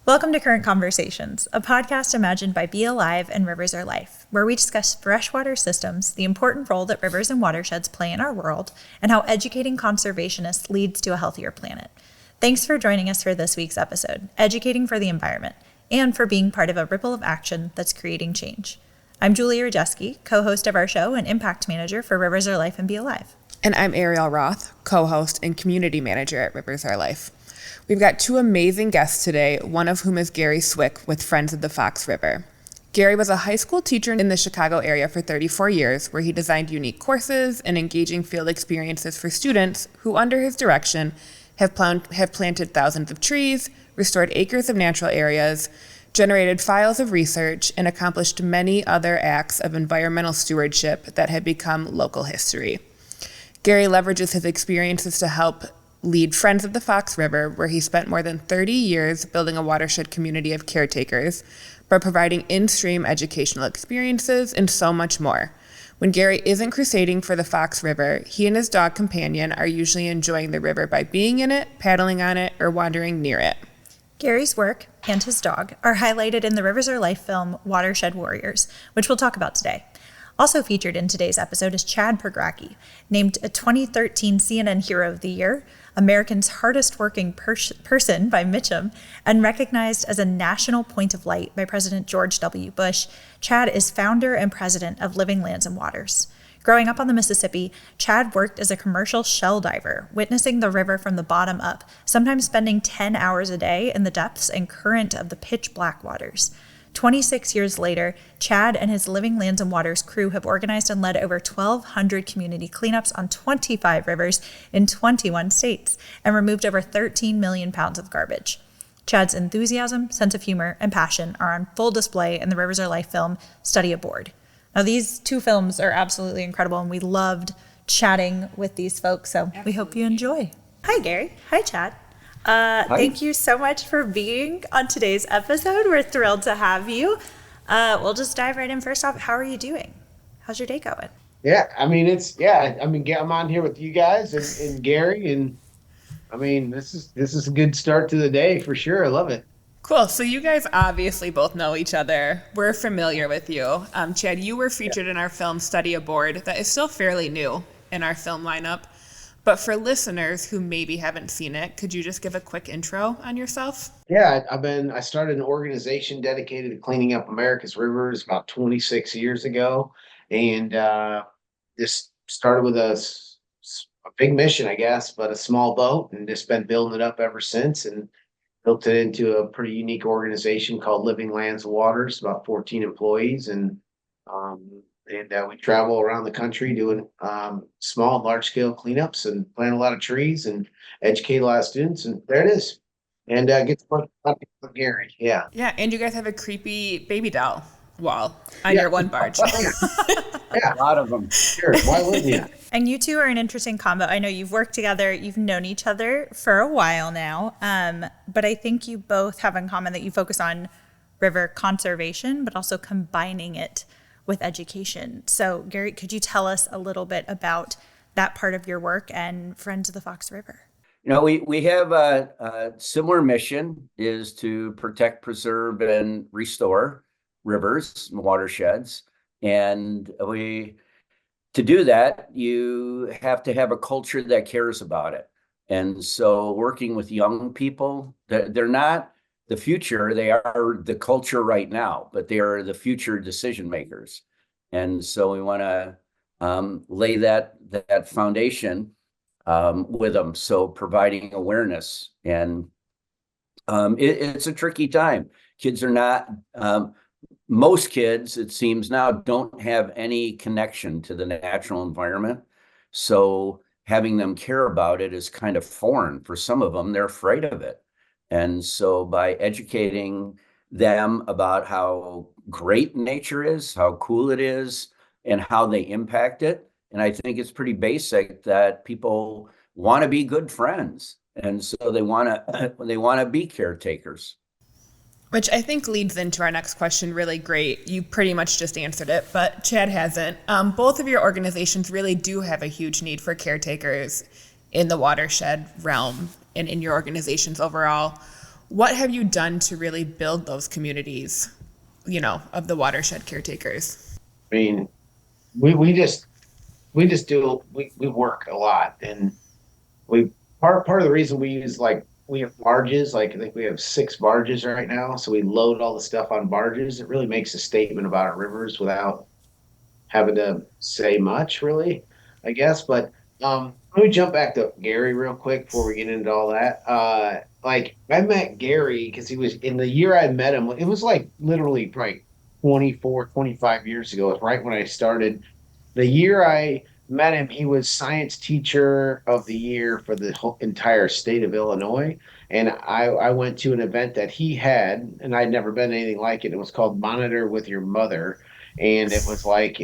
Welcome to Current Conversations, a podcast imagined by Be Alive and Rivers Are Life, where we discuss freshwater systems, the important role that rivers and watersheds play in our world, and how educating conservationists leads to a healthier planet. Thanks for joining us for this week's episode, Educating for the Environment, and for being part of a ripple of action that's creating change. I'm Julia Rajeski, co-host of our show and impact manager for Rivers Are Life and Be Alive. And I'm Ariel Roth, co-host and community manager at Rivers Are Life. We've got two amazing guests today, one of whom is Gary Swick with Friends of the Fox River. Gary was a high school teacher in the Chicago area for 34 years, where he designed unique courses and engaging field experiences for students who, under his direction, have planted thousands of trees, restored acres of natural areas, generated files of research, and accomplished many other acts of environmental stewardship that have become local history. Gary leverages his experiences to help lead Friends of the Fox River, where he spent more than 30 years building a watershed community of caretakers by providing in-stream educational experiences and so much more. When Gary isn't crusading for the Fox River, he and his dog companion are usually enjoying the river by being in it, paddling on it, or wandering near it. Gary's work and his dog are highlighted in the Rivers Are Life film Watershed Warriors, which we'll talk about today. Also featured in today's episode is Chad Pregracke, named a 2013 CNN Hero of the Year, America's hardest working person by Mitchum, and recognized as a national point of light by President George W. Bush. Chad is founder and president of Living Lands and Waters. Growing up on the Mississippi, Chad worked as a commercial shell diver, witnessing the river from the bottom up, sometimes spending 10 hours a day in the depths and current of the pitch black waters. 26 years later, Chad and his Living Lands and Waters crew have organized and led over 1,200 community cleanups on 25 rivers in 21 states and removed over 13 million pounds of garbage. Chad's enthusiasm, sense of humor, and passion are on full display in the Rivers Are Life film Study Aboard. Now, these two films are absolutely incredible, and we loved chatting with these folks, so we hope you enjoy. Hi, Gary. Hi, Chad. Thank you so much for being on today's episode. We're thrilled to have you. We'll just dive right in. First off, how are you doing? How's your day going? I'm on here with you guys and Gary, and this is a good start to the day for sure. I love it. Cool. So you guys obviously both know each other. We're familiar with you. Chad, you were featured in our film Study Aboard that is still fairly new in our film lineup. But for listeners who maybe haven't seen it, could you just give a quick intro on yourself? Yeah, I started an organization dedicated to cleaning up America's rivers about 26 years ago. And this started with a big mission, I guess, but a small boat, and just been building it up ever since, and built it into a pretty unique organization called Living Lands and Waters, about 14 employees. And we travel around the country doing small and large scale cleanups and plant a lot of trees and educate a lot of students. And there it is. And get to work with Gary. Yeah. Yeah. And you guys have a creepy baby doll wall on your one barge. Yeah. A lot of them. Sure. Why wouldn't you? And you two are an interesting combo. I know you've worked together. You've known each other for a while now. But I think you both have in common that you focus on river conservation, but also combining it with education. So Gary, could you tell us a little bit about that part of your work and Friends of the Fox River? You know, we have a similar mission, is to protect, preserve, and restore rivers and watersheds. And to do that, you have to have a culture that cares about it. And so working with young people, they're not the future, they are the culture right now, but they are the future decision makers. And so we want to lay that foundation with them. So providing awareness, and it's a tricky time. Kids are not, most kids, it seems now, don't have any connection to the natural environment. So having them care about it is kind of foreign for some of them. They're afraid of it. And so by educating them about how great nature is, how cool it is, and how they impact it, and I think it's pretty basic that people want to be good friends, and so they want to be caretakers. Which I think leads into our next question really great. You pretty much just answered it, but Chad hasn't. Both of your organizations really do have a huge need for caretakers in the watershed realm and in your organizations overall. What have you done to really build those communities, of the watershed caretakers? I mean, we work a lot, and we part of the reason we use, like, we have barges, like I think we have 6 barges right now, so we load all the stuff on barges. It really makes a statement about our rivers without having to say much, really, I guess. But let me jump back to Gary real quick before we get into all that. Like, I met Gary because he was in the year I met him. It was like literally probably 24, 25 years ago. It was right when I started. The year I met him, he was science teacher of the year for the whole entire state of Illinois. And I went to an event that he had, and I'd never been to anything like it. It was called Monitor with Your Mother. And it was like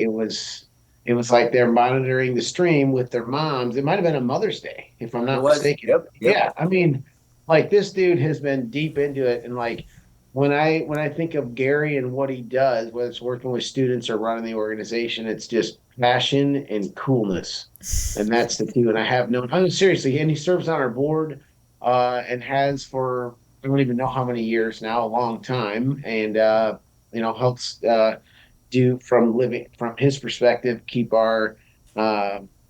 they're monitoring the stream with their moms. It might have been a Mother's Day, if I'm It not was, mistaken. yep, yep. Yeah, I mean, like, this dude has been deep into it, and like, when I think of Gary and what he does, whether it's working with students or running the organization, it's just passion and coolness, and that's the two. And I have known, I mean, seriously, and he serves on our board, and has for I don't even know how many years now, a long time, and helps do from living from his perspective, keep our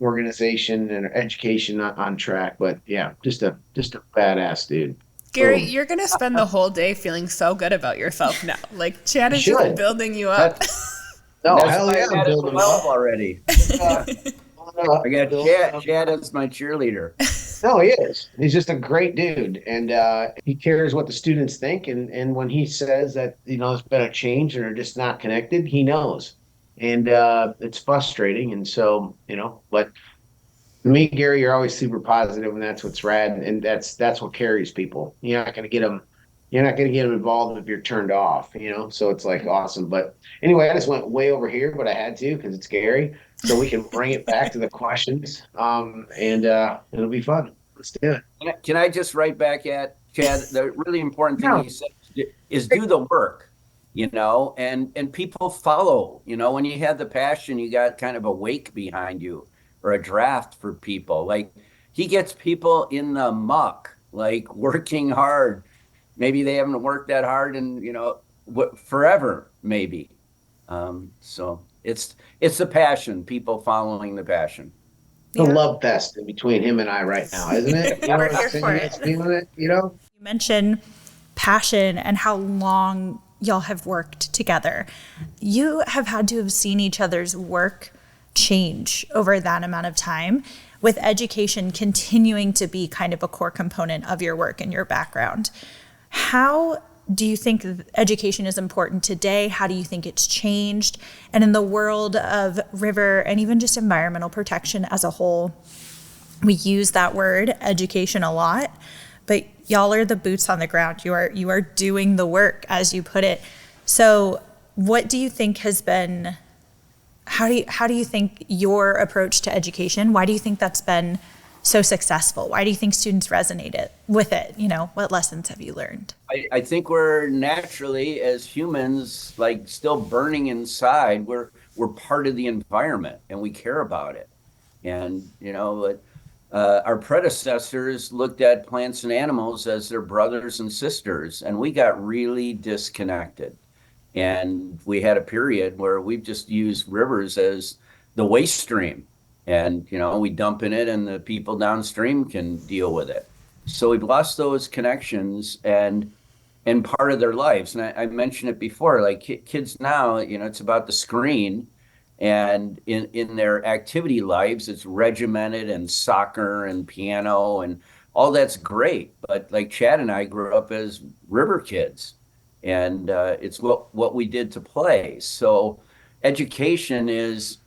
organization and education on track. But yeah, just a badass dude. Gary, Boom. you're going to spend the whole day feeling so good about yourself now. Like, Chad You is just should. building you up. No, That's hell why yeah, I I'm had it building 12 up. already. Uh, I got Chad as my cheerleader. No, he is. He's just a great dude, and he cares what the students think. And when he says that there's been a change and they're just not connected, he knows, and it's frustrating. And so but me, Gary, you're always super positive, and that's what's rad, and that's what carries people. You're not gonna get them involved if you're turned off. So it's like awesome. But anyway, I just went way over here, but I had to because it's Gary, so we can bring it back to the questions. And it'll be fun. Let's do it. Can I just write back at Chad? The really important thing Yeah. he said is do the work, and people follow. When you have the passion, you got kind of a wake behind you or a draft for people. Like, he gets people in the muck, like working hard. Maybe they haven't worked that hard and forever, maybe. So it's the passion, people following the passion. The Yeah. love fest in between him and I right now, isn't it? You know We're what I'm here saying? for It's it. feeling it, you know? You mentioned passion and how long y'all have worked together. You have had to have seen each other's work change over that amount of time, with education continuing to be kind of a core component of your work and your background. How do you think education is important today? How do you think it's changed? And in the world of river and even just environmental protection as a whole, we use that word education a lot, but y'all are the boots on the ground. You are doing the work, as you put it. So what do you think has been, how do you think your approach to education, why do you think that's been so successful? Why do you think students resonated with it? What lessons have you learned? I think we're naturally, as humans, like, still burning inside. We're part of the environment and we care about it. And our predecessors looked at plants and animals as their brothers and sisters, and we got really disconnected. And we had a period where we've just used rivers as the waste stream. And, we dump in it and the people downstream can deal with it. So we've lost those connections and part of their lives. And I mentioned it before, like, kids now, it's about the screen. And in their activity lives, it's regimented and soccer and piano and all that's great. But like Chad and I grew up as river kids, and it's what we did to play. So education is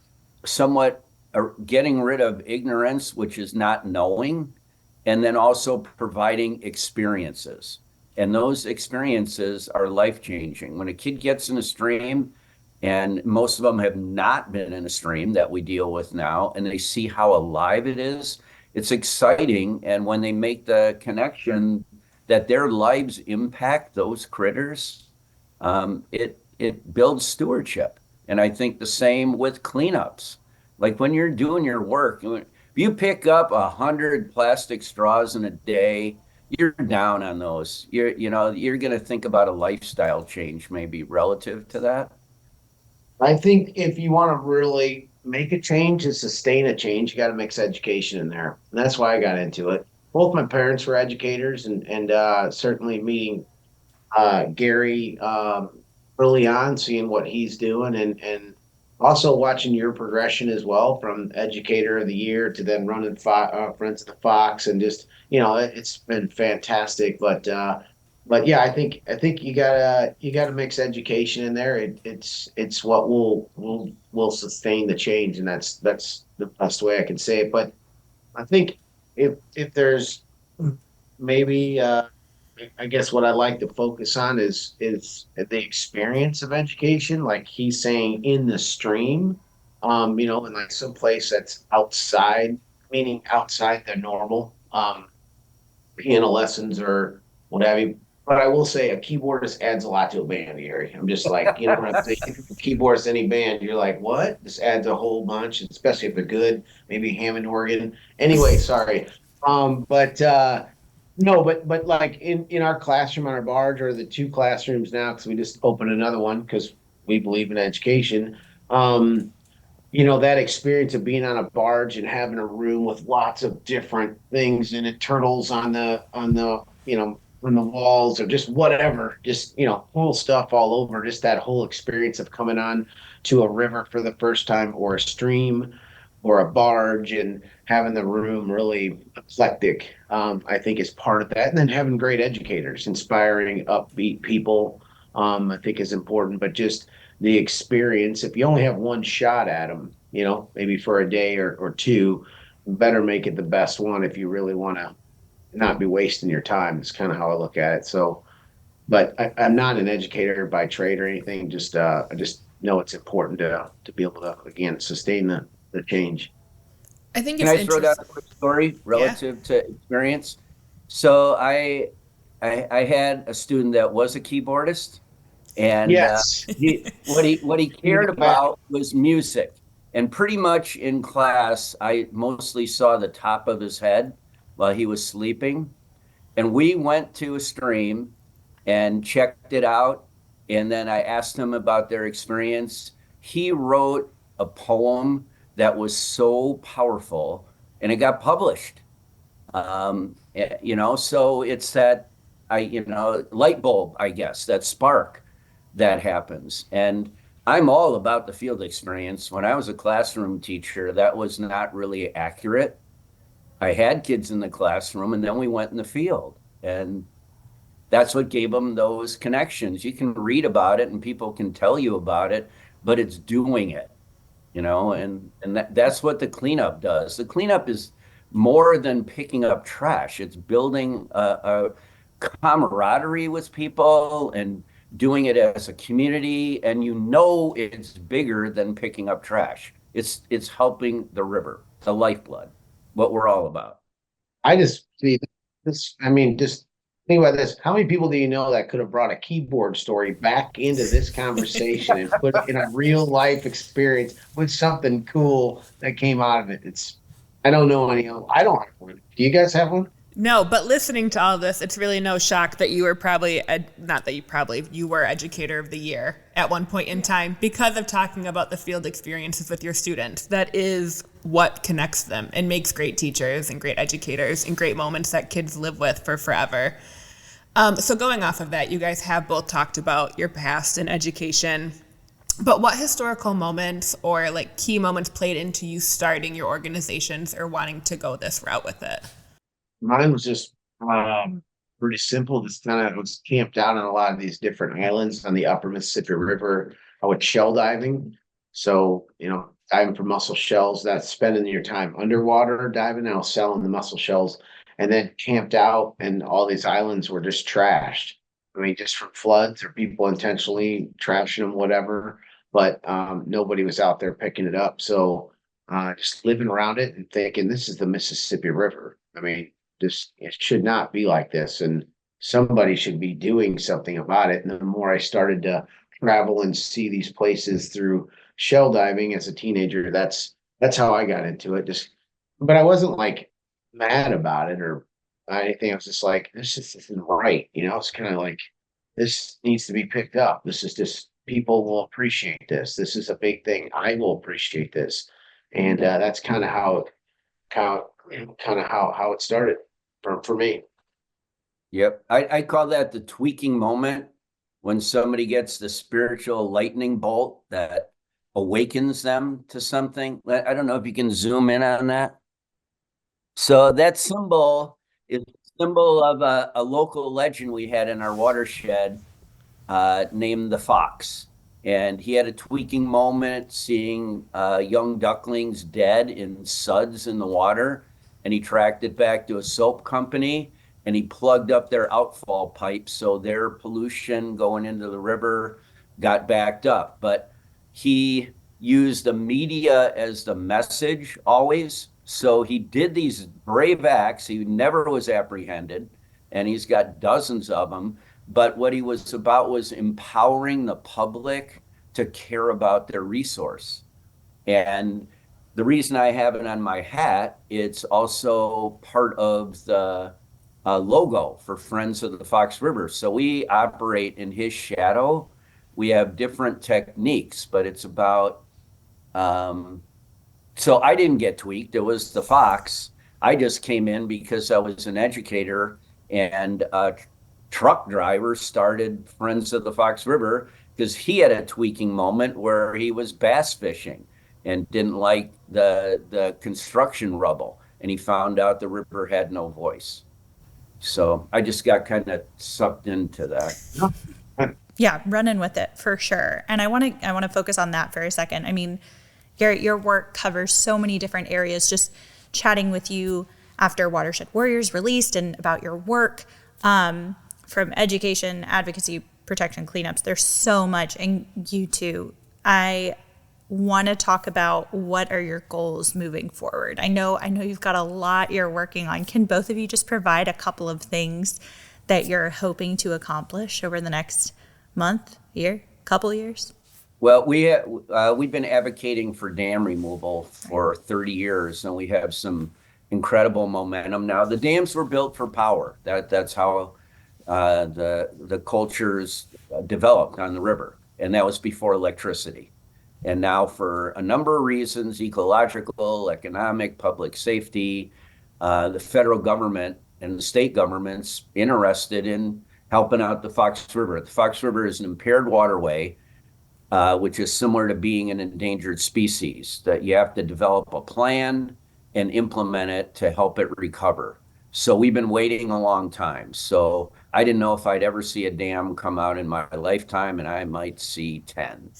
somewhat getting rid of ignorance, which is not knowing, and then also providing experiences. And those experiences are life-changing. When a kid gets in a stream, and most of them have not been in a stream that we deal with now, and they see how alive it is, it's exciting. And when they make the connection that their lives impact those critters, it builds stewardship. And I think the same with cleanups. Like, when you're doing your work, if you pick up 100 plastic straws in a day, you're down on those. You're going to think about a lifestyle change maybe relative to that. I think if you want to really make a change and sustain a change, you got to mix education in there. And that's why I got into it. Both my parents were educators, and certainly meeting Gary early on, seeing what he's doing, and also watching your progression as well from educator of the year to then running Friends of the Fox, and just it's been fantastic. But yeah, I think you gotta mix education in there. It's what will sustain the change, and that's the best way I can say it. But I think if there's maybe I guess what I like to focus on is the experience of education, like he's saying in the stream, in like some place that's outside, meaning outside the normal piano lessons or what have you. But I will say a keyboardist adds a lot to a band, Gary. I'm just like, when I'm thinking keyboardist, any band, you're like, what? This adds a whole bunch, especially if they're good, maybe Hammond organ. Anyway, sorry. But no, but like in our classroom on our barge, or the two classrooms now, because we just opened another one because we believe in education. Um, that experience of being on a barge and having a room with lots of different things in it, turtles on the walls, or just whatever, just cool stuff all over, just that whole experience of coming on to a river for the first time, or a stream, or a barge, and having the room really eclectic, I think is part of that. And then having great educators, inspiring, upbeat people, I think is important. But just the experience, if you only have one shot at them, maybe for a day or two, better make it the best one if you really want to not be wasting your time. It's kind of how I look at it. So, but I'm not an educator by trade or anything. Just I just know it's important to be able to, again, sustain the change. I think Can it's I throw down interesting. a quick story Yeah. relative to experience? So I had a student that was a keyboardist, and Yes, what he you cared go back. about was music. And pretty much in class, I mostly saw the top of his head while he was sleeping. And we went to a stream and checked it out. And then I asked him about their experience. He wrote a poem that was so powerful, and it got published. So it's that light bulb, I guess, that spark that happens. And I'm all about the field experience. When I was a classroom teacher, that was not really accurate. I had kids in the classroom, and then we went in the field. And that's what gave them those connections. You can read about it and people can tell you about it, but it's doing it, and that's what the cleanup does. The cleanup is more than picking up trash. It's building a camaraderie with people and doing it as a community. And it's bigger than picking up trash. It's helping the river, the lifeblood, what we're all about. I just see this. I mean, just think about this. How many people do you know that could have brought a keyboard story back into this conversation and put it in a real life experience with something cool that came out of it? I don't know any. I don't have one. Do you guys have one? No, but listening to all this, it's really no shock that you were probably, not that you were educator of the year at one point in time because of talking about the field experiences with your students. That is what connects them and makes great teachers and great educators and great moments that kids live with for forever. So going off of that, you guys have both talked about your past in education, but what historical moments or like key moments played into you starting your organizations or wanting to go this route with it? Mine was just pretty simple. Just kind of was camped out on a lot of these different islands on the upper Mississippi River. I went shell diving. So, diving for mussel shells, that's spending your time underwater diving. I was selling the mussel shells, and then camped out, and all these islands were just trashed. I mean, just from floods or people intentionally trashing them, whatever. But nobody was out there picking it up. So just living around it and thinking, this is the Mississippi River. I mean, it should not be like this, and somebody should be doing something about it. And the more I started to travel and see these places through shell diving as a teenager, that's how I got into it. But I wasn't like mad about it or anything. I was just like, this just isn't right. It's kind of like, this needs to be picked up. This is just, people will appreciate this. This is a big thing. I will appreciate this. And that's kind of how it started for me. Yep. I call that the tweaking moment, when somebody gets the spiritual lightning bolt that awakens them to something. I don't know if you can zoom in on that. So that symbol is a symbol of a local legend we had in our watershed, named the Fox. And he had a tweaking moment seeing young ducklings dead in suds in the water. And he tracked it back to a soap company, and he plugged up their outfall pipes so their pollution going into the river got backed up. But he used the media as the message always. So he did these brave acts. He never was apprehended, and he's got dozens of them. But what he was about was empowering the public to care about their resource. And the reason I have it on my hat, it's also part of the logo for Friends of the Fox River. So we operate in his shadow. We have different techniques, but it's about, so I didn't get tweaked. It was the Fox. I just came in because I was an educator, and truck driver started Friends of the Fox River because he had a tweaking moment where he was bass fishing and didn't like the construction rubble, and he found out the river had no voice. So I just got kind of sucked into that. Yeah, running with it for sure. And I want to focus on that for a second. I mean, Garrett, your work covers so many different areas. Just chatting with you after Watershed Warriors released and about your work, from education, advocacy, protection, cleanups. There's so much, and you too. I want to talk about what are your goals moving forward. I know you've got a lot you're working on. Can both of you just provide a couple of things that you're hoping to accomplish over the next month, year, couple years? Well, we've been advocating for dam removal for 30 years, and we have some incredible momentum now. The dams were built for power. That's how the cultures developed on the river, and that was before electricity. And now, for a number of reasons, ecological, economic, public safety, the federal government and the state government's interested in helping out the Fox River. The Fox River is an impaired waterway, which is similar to being an endangered species, that you have to develop a plan and implement it to help it recover. So we've been waiting a long time. So I didn't know if I'd ever see a dam come out in my lifetime, and I might see 10.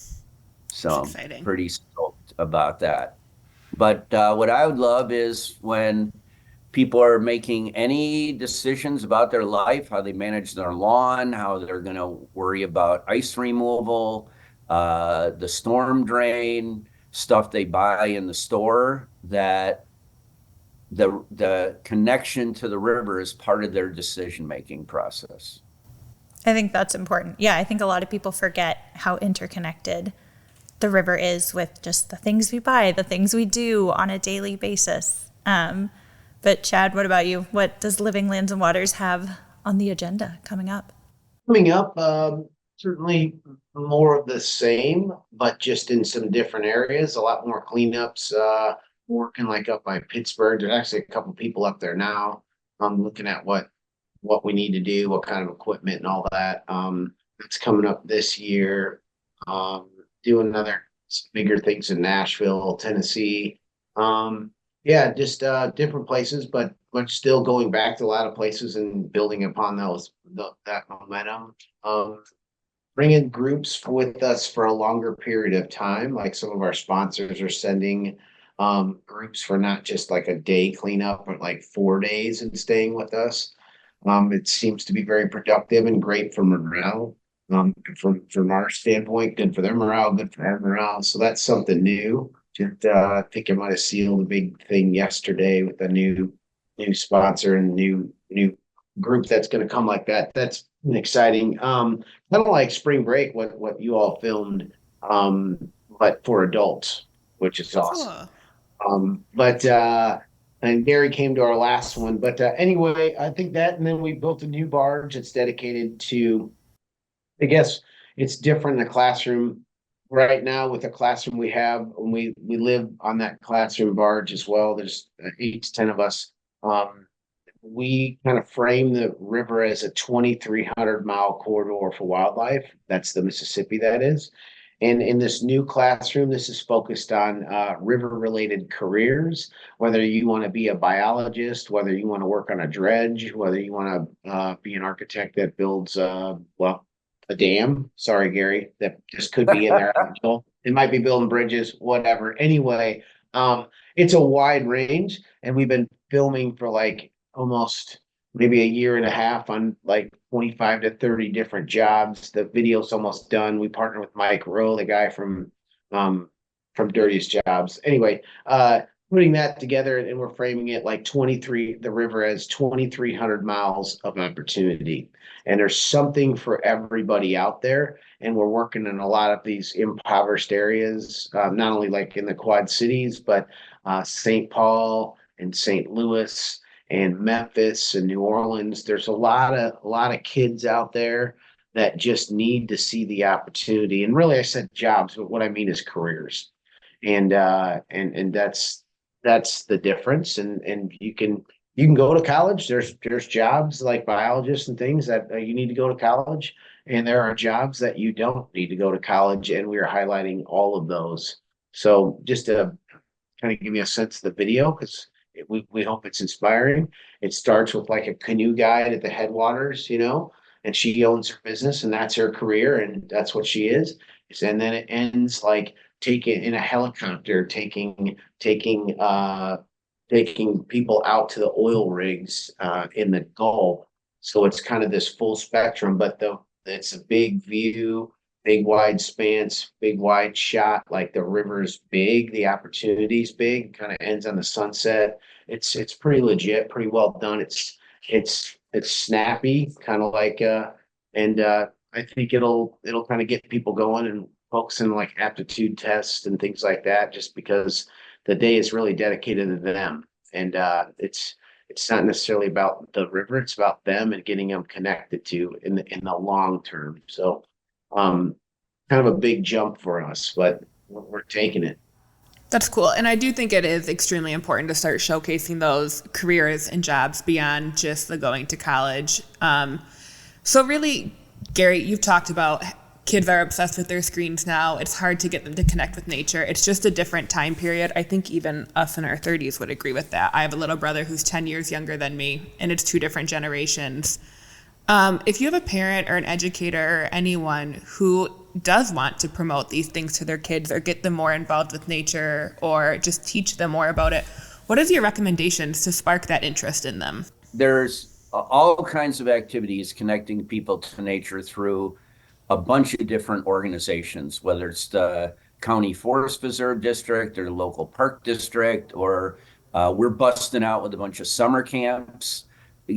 So I'm pretty stoked about that. But what I would love is when people are making any decisions about their life, how they manage their lawn, how they're going to worry about ice removal, the storm drain, stuff they buy in the store, that the connection to the river is part of their decision-making process. I think that's important. Yeah, I think a lot of people forget how interconnected the river is with just the things we buy, the things we do on a daily basis. But Chad, what about you? What does Living Lands and Waters have on the agenda coming up? Coming up, certainly more of the same, but just in some different areas. A lot more cleanups. Working like up by Pittsburgh. There's actually a couple people up there now. I'm looking at what we need to do, what kind of equipment and all that. That's coming up this year. Doing other bigger things in Nashville, Tennessee. Yeah, just different places, but still going back to a lot of places and building upon that momentum. Bringing groups with us for a longer period of time. Like some of our sponsors are sending groups for not just like a day cleanup, but like 4 days and staying with us. It seems to be very productive and great for morale. From our standpoint, good for their morale, good for our morale. So that's something new. Just I think I might have sealed a big thing yesterday with a new sponsor and new group that's going to come like that. That's exciting. Kind of like spring break, what you all filmed, but for adults, which is awesome. Cool. But and Gary came to our last one. But anyway, I think that, and then we built a new barge that's dedicated to, I guess it's different in the classroom right now with the classroom we have. We live on that classroom barge as well. There's 8 to 10 of us. Um, we kind of frame the river as a 2,300-mile corridor for wildlife. That's the Mississippi, that is. And in this new classroom, this is focused on river-related careers, whether you want to be a biologist, whether you want to work on a dredge, whether you want to be an architect that builds, well, a dam. Sorry, Gary, that just could be in there. It might be building bridges, whatever. Anyway, it's a wide range, and we've been filming for like almost maybe a year and a half on like 25 to 30 different jobs. The video's almost done. We partnered with Mike Rowe, the guy from Dirtiest Jobs. Anyway, putting that together, and we're framing it like the river as 2,300 miles of opportunity. And there's something for everybody out there. And we're working in a lot of these impoverished areas, not only like in the Quad Cities, but St. Paul and St. Louis and Memphis and New Orleans. There's a lot of kids out there that just need to see the opportunity. And really, I said jobs, but what I mean is careers. And that's the difference. And you can go to college. There's jobs like biologists and things that you need to go to college, and there are jobs that you don't need to go to college. And we are highlighting all of those. So just to kind of give you a sense of the video, because we hope it's inspiring. It starts with like a canoe guide at the headwaters, and she owns her business and that's her career and that's what she is. And then it ends like taking in a helicopter, taking people out to the oil rigs in the Gulf. So it's kind of this full spectrum, but it's a big view, big wide spans, big wide shot. Like the river's big, the opportunity's big, kind of ends on the sunset. It's pretty legit, pretty well done. It's snappy, kind of like and I think it'll kind of get people going and focusing like aptitude tests and things like that, just because the day is really dedicated to them. And it's not necessarily about the river, it's about them and getting them connected to in the long term. So kind of a big jump for us, but we're taking it. That's cool. And I do think it is extremely important to start showcasing those careers and jobs beyond just the going to college. So really, Gary, you've talked about kids are obsessed with their screens now. It's hard to get them to connect with nature. It's just a different time period. I think even us in our 30s would agree with that. I have a little brother who's 10 years younger than me, and it's 2 different generations. If you have a parent or an educator or anyone who does want to promote these things to their kids or get them more involved with nature or just teach them more about it, what is your recommendations to spark that interest in them? There's all kinds of activities connecting people to nature through a bunch of different organizations, whether it's the County Forest Preserve District or local park district, or we're busting out with a bunch of summer camps.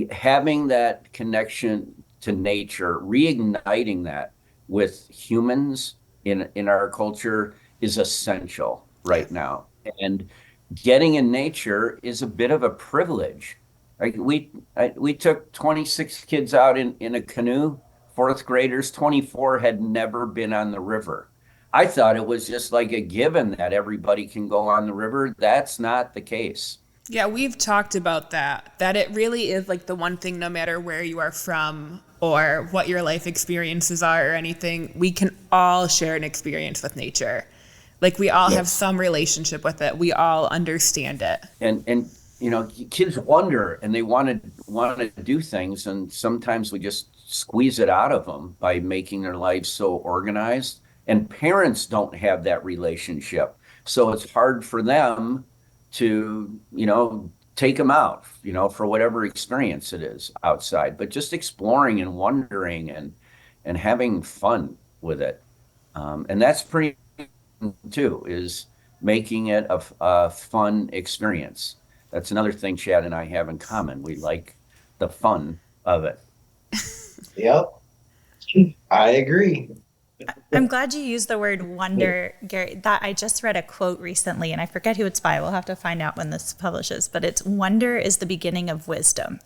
Having that connection to nature, reigniting that with humans in our culture is essential right now. And getting in nature is a bit of a privilege. Like we took 26 kids out in a canoe, 4th graders, 24 had never been on the river. I thought it was just like a given that everybody can go on the river. That's not the case. Yeah, we've talked about that it really is like the one thing, no matter where you are from or what your life experiences are or anything, we can all share an experience with nature. Like we all have some relationship with it. We all understand it. And kids wonder and they want to do things, and sometimes we just squeeze it out of them by making their lives so organized. And parents don't have that relationship. So it's hard for them to, take them out, for whatever experience it is outside, but just exploring and wondering and having fun with it. And that's pretty too, is making it a fun experience. That's another thing Chad and I have in common. We like the fun of it. Yep. I agree. I'm glad you used the word wonder, Gary. That I just read a quote recently, and I forget who it's by. We'll have to find out when this publishes. But it's wonder is the beginning of wisdom.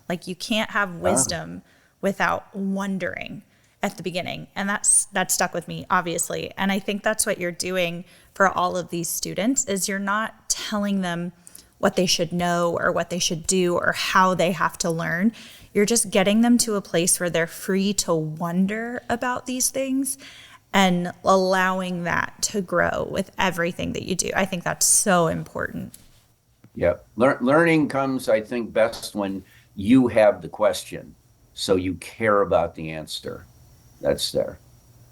Like you can't have wisdom without wondering at the beginning, and that stuck with me, obviously. And I think that's what you're doing for all of these students is you're not telling them what they should know or what they should do or how they have to learn. You're just getting them to a place where they're free to wonder about these things and allowing that to grow with everything that you do. I think that's so important. Yep. Learning comes, I think, best when you have the question. So you care about the answer that's there.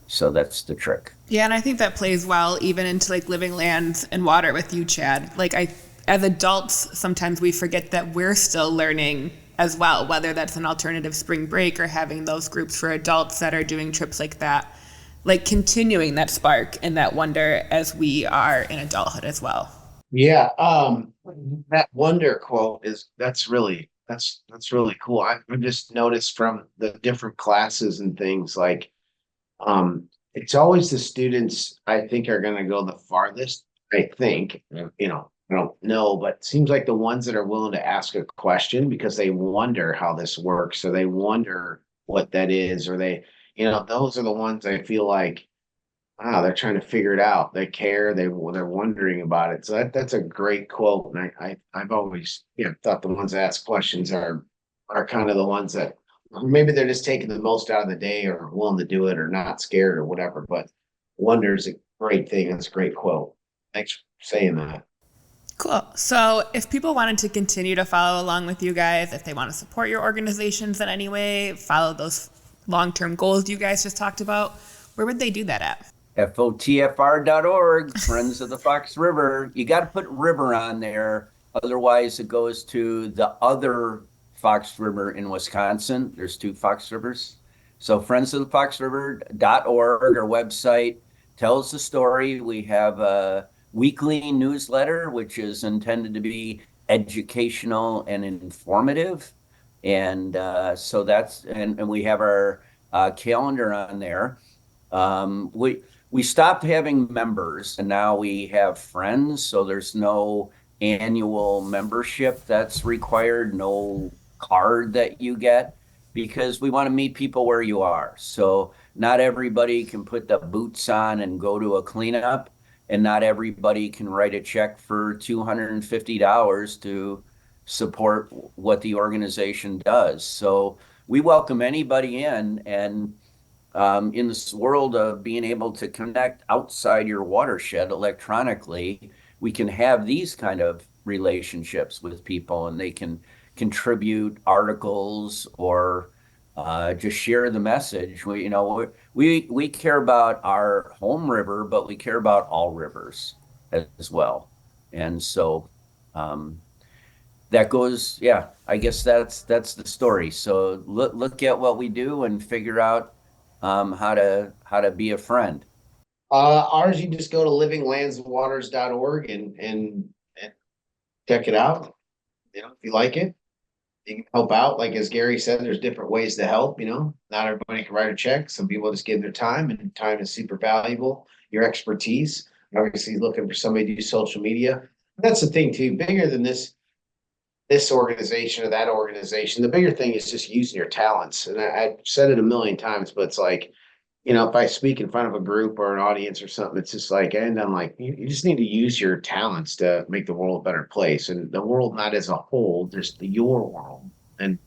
So that's the trick. Yeah, and I think that plays well even into like living lands and water with you, Chad. Like as adults, sometimes we forget that we're still learning as well, whether that's an alternative spring break or having those groups for adults that are doing trips like that, like continuing that spark and that wonder as we are in adulthood as well. Yeah, that wonder quote that's really cool. I've just noticed from the different classes and things like it's always the students I think are going to go the farthest. I think, I don't know, but it seems like the ones that are willing to ask a question because they wonder how this works, or they wonder what that is, or those are the ones I feel like, they're trying to figure it out. They care. They're wondering about it. So that's a great quote. And I've always, thought the ones that ask questions are kind of the ones that maybe they're just taking the most out of the day or willing to do it or not scared or whatever. But wonder is a great thing. That's a great quote. Thanks for saying that. Cool. So if people wanted to continue to follow along with you guys, if they want to support your organizations in any way, follow those long-term goals you guys just talked about, where would they do that at? FOTFR.org, Friends of the Fox River. You got to put river on there. Otherwise, it goes to the other Fox River in Wisconsin. There's 2 Fox Rivers. So Friends of the Fox River.org, our website, tells the story. We have a weekly newsletter, which is intended to be educational and informative. And so that's, and we have our calendar on there. We stopped having members and now we have friends. So there's no annual membership that's required, no card that you get, because we want to meet people where you are. So not everybody can put the boots on and go to a cleanup, and not everybody can write a check for $250 to support what the organization does. So we welcome anybody in, and in this world of being able to connect outside your watershed electronically, we can have these kind of relationships with people, and they can contribute articles or just share the message. We care about our home river, but we care about all rivers as well. And so that goes, I guess that's the story. So look at what we do and figure out how to be a friend. Ours, you just go to livinglandsandwaters.org and check it out. If you like it, you can help out. Like as Gary said, there's different ways to help. Not everybody can write a check. Some people just give their time, and time is super valuable. Your expertise, obviously looking for somebody to do social media. That's the thing too, bigger than this organization or that organization. The bigger thing is just using your talents. And I've said it a million times, but it's like, if I speak in front of a group or an audience or something, it's just like, and I'm like, you just need to use your talents to make the world a better place. And the world, not as a whole, just your world. And,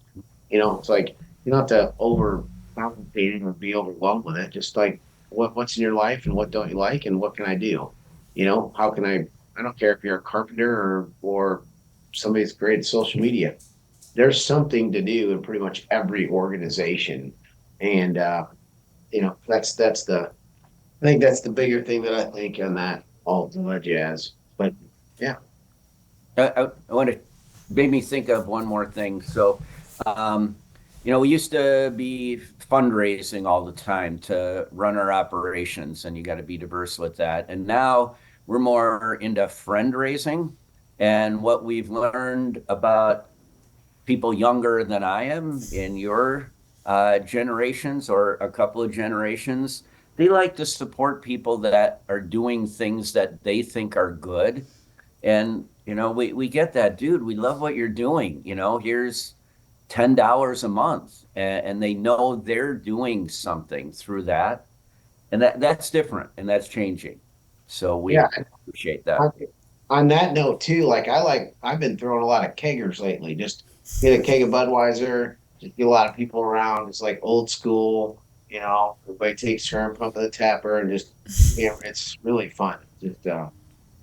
it's like, you don't have to overcomplicate it or be overwhelmed with it. Just like what's in your life and what don't you like and what can I do? How can I don't care if you're a carpenter or somebody's great at social media. There's something to do in pretty much every organization. And, I think that's the bigger thing that I think on that all the jazz. But yeah. I want to made me think of one more thing. So, we used to be fundraising all the time to run our operations, and you got to be diverse with that. And now we're more into friend raising. And what we've learned about people younger than I am in your generations or a couple of generations, they like to support people that are doing things that they think are good. And, we get that, dude, we love what you're doing. Here's $10 a month. And they know they're doing something through that. And that's different and that's changing. So Yeah. we appreciate that. On on that note too, I've been throwing a lot of keggers lately. Just get a keg of Budweiser, just get a lot of people around. It's like old school, everybody takes turn pumping the tapper and just it's really fun. Just that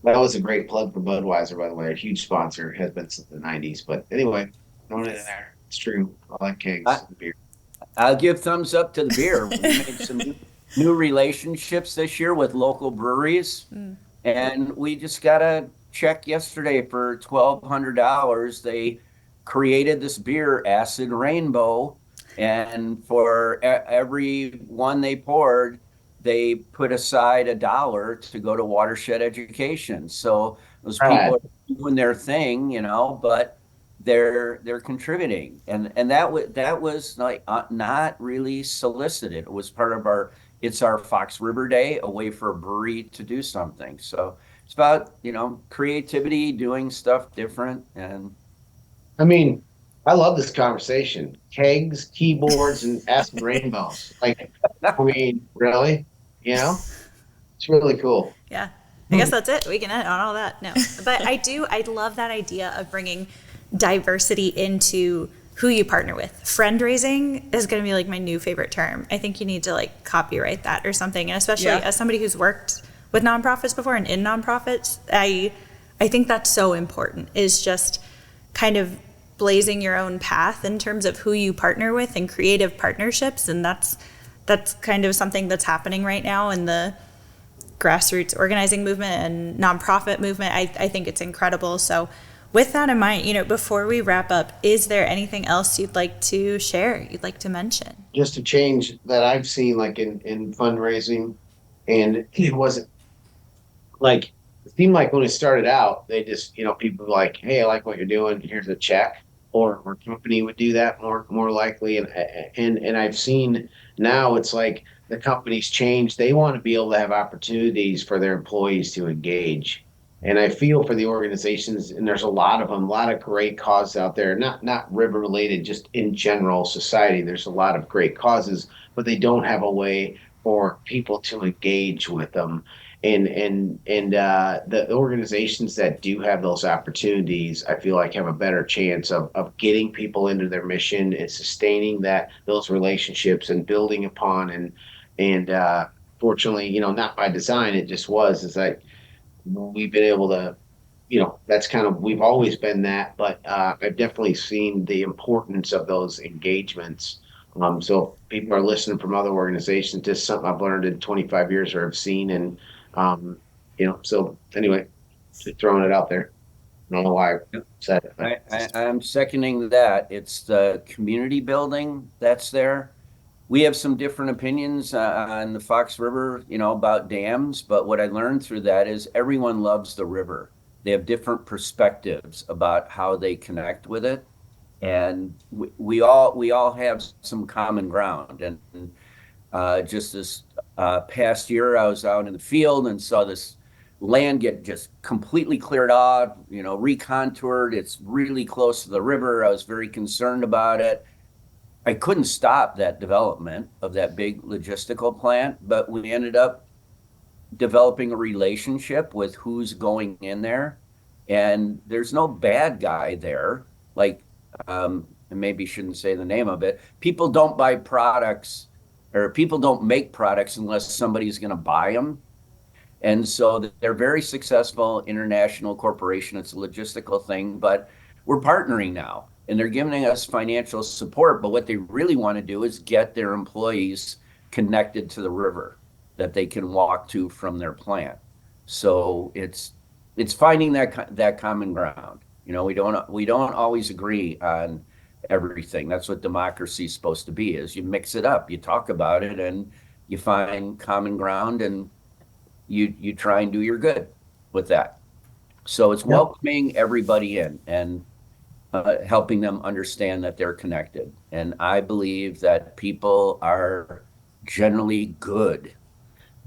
was a great plug for Budweiser, by the way. A huge sponsor, has been since the 90s. But anyway, throwing it in there. It's true. I like kegs I, and beer. I'll give thumbs up to the beer. We made some new relationships this year with local breweries. And we just got a check yesterday for $1,200. They created this beer, Acid Rainbow, and for every one they poured, they put aside $1 to go to watershed education. So those people Right. are doing their thing, but they're contributing, and that was like not really solicited. It was part of our Fox River Day, a way for a brewery to do something. So it's about, creativity, doing stuff different. And I mean, I love this conversation. Kegs, keyboards, and acid rainbows. Really? It's really cool. Yeah. I guess that's it. We can end on all that. No. But I love that idea of bringing diversity into who you partner with. Friend raising is going to be like my new favorite term. I think you need to like copyright that or something. And especially as somebody who's worked with nonprofits before and in nonprofits, I think that's so important, is just kind of blazing your own path in terms of who you partner with and creative partnerships. And that's kind of something that's happening right now in the grassroots organizing movement and nonprofit movement. I think it's incredible. So with that in mind, before we wrap up, is there anything else you'd like to share, you'd like to mention? Just a change that I've seen, like in fundraising, and it wasn't like it seemed like when it started out, they just people were like, "Hey, I like what you're doing. Here's a check," or company would do that more likely, and I've seen now it's like the companies change. They want to be able to have opportunities for their employees to engage. And I feel for the organizations, and there's a lot of them, a lot of great causes out there, not river related, just in general society. There's a lot of great causes, but they don't have a way for people to engage with them. And the organizations that do have those opportunities, I feel like have a better chance of getting people into their mission and sustaining those relationships and building upon and fortunately, not by design, it just was. It's like we've been able to, that's kind of, we've always been that, but I've definitely seen the importance of those engagements. So people are listening from other organizations, just something I've learned in 25 years or have seen. And, so anyway, just throwing it out there. I don't know why I said it. I'm seconding that. It's the community building that's there. We have some different opinions on the Fox River, about dams, but what I learned through that is everyone loves the river. They have different perspectives about how they connect with it, and we all have some common ground. And just this past year, I was out in the field and saw this land get just completely cleared off, recontoured. It's really close to the river. I was very concerned about it. I couldn't stop that development of that big logistical plant, but we ended up developing a relationship with who's going in there. And there's no bad guy there. Like, I maybe shouldn't say the name of it. People don't buy products, or people don't make products unless somebody's going to buy them. And so they're very successful international corporation. It's a logistical thing, but we're partnering now and they're giving us financial support. But what they really want to do is get their employees connected to the river that they can walk to from their plant. So it's finding that common ground. We don't always agree on everything. That's what democracy is supposed to be, is you mix it up, you talk about it, and you find common ground, and you try and do your good with that. So it's welcoming everybody in and helping them understand that they're connected. And I believe that people are generally good.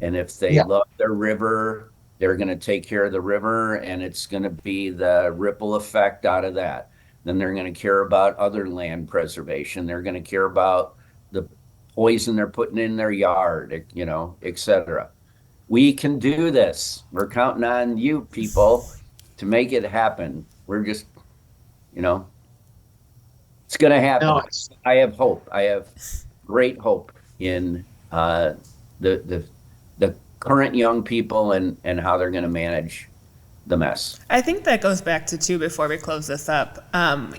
And if they Yeah. love their river, they're going to take care of the river, and it's going to be the ripple effect out of that. Then they're going to care about other land preservation. They're going to care about the poison they're putting in their yard, et cetera. We can do this. We're counting on you people to make it happen. We're just, you know, it's going to happen. No, I have hope. I have great hope in the current young people and how they're going to manage the mess. I think that goes back to too, before we close this up,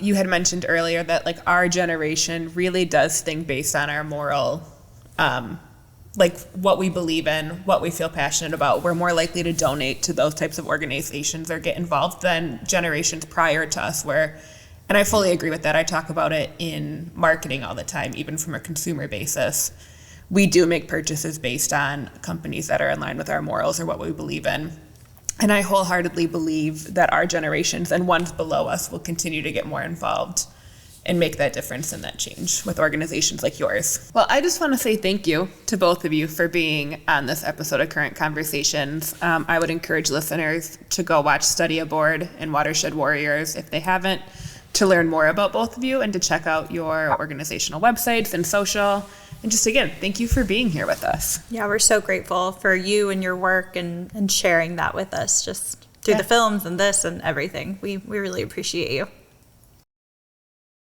you had mentioned earlier that like our generation really does think based on our moral, like what we believe in, what we feel passionate about. We're more likely to donate to those types of organizations or get involved than generations prior to us were. And I fully agree with that. I talk about it in marketing all the time, even from a consumer basis. We do make purchases based on companies that are in line with our morals or what we believe in. And I wholeheartedly believe that our generations and ones below us will continue to get more involved and make that difference and that change with organizations like yours. Well, I just want to say thank you to both of you for being on this episode of Current Conversations. I would encourage listeners to go watch Study Aboard and Watershed Warriors if they haven't, to learn more about both of you and to check out your organizational websites and social. And just again, thank you for being here with us. Yeah, we're so grateful for you and your work and sharing that with us just through the films and this and everything. We really appreciate you.